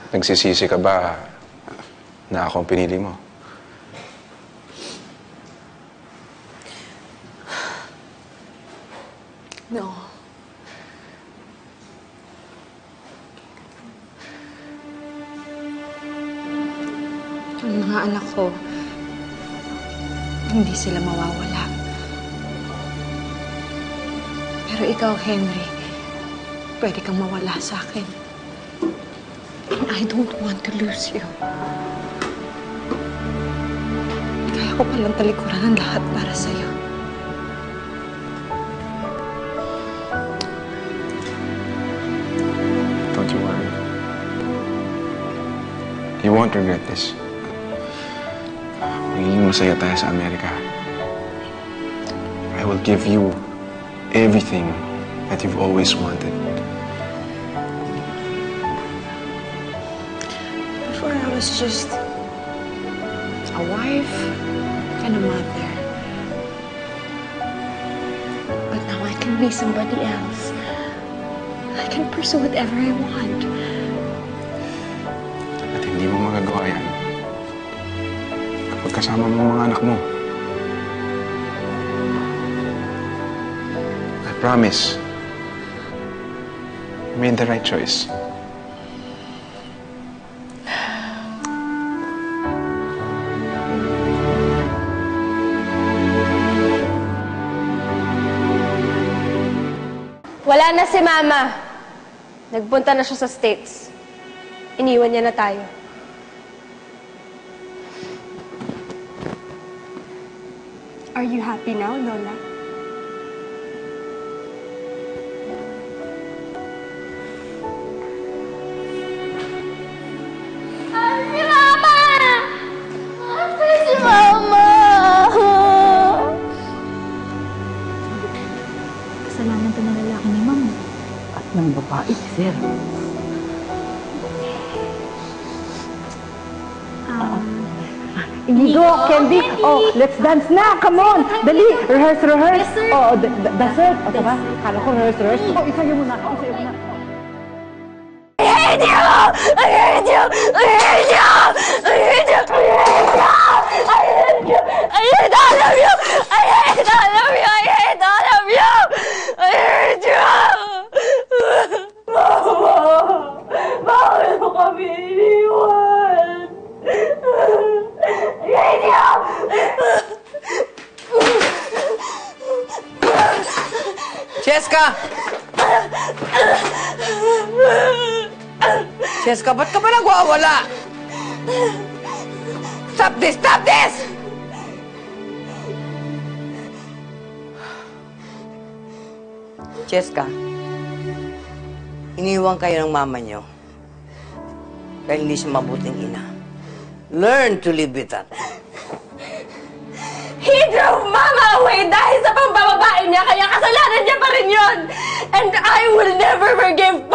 Nagsisisi ka ba na ako ang pinili mo? No. Ang mga anak ko, hindi sila mawawala. Pero ikaw, Henry, pwede kang mawala sa akin. And I don't want to lose you. Kaya ko palang talikuran ang lahat para sa'yo. Don't you worry. You won't regret this. Magiging masaya tayo sa Amerika. I will give you everything that you've always wanted. Before I was just a wife and a mother. But now I can be somebody else. I can pursue whatever I want. At hindi mo magagawa yan kapag kasama mo ang mga anak mo. I promise, you made the right choice. Wala na si Mama. Nagpunta na siya sa States. Iniwan niya na tayo. Are you happy now, Lola? Si Mama! Asan si Mama? Kasalanan to ng lalaki ni Mama. At ng babae, sir. Inigo, Candy. Oh, let's dance na. Come on. Dali. Rehearse. Yes, sir. Oh, that's it. O, diba? Kala ko rehearse. Oh, isayo muna. I hate you! I hate you! I hate you! I hate you! I hate you! I hate all of you! I hate all of you! I hate all of you! I hate you! Mama! Bakit mo kami iniwan? I hate you! Cheska! Cheska, ba't ka ba nagwawala? Stop this! Stop this! Cheska, iniwan kayo ng mama niyo. Kaya hindi siya mabuting ina. Learn to live with that. He drove Mama away dahil sa pambababae niya, kaya kasalanan niya pa rin yun! And I will never forgive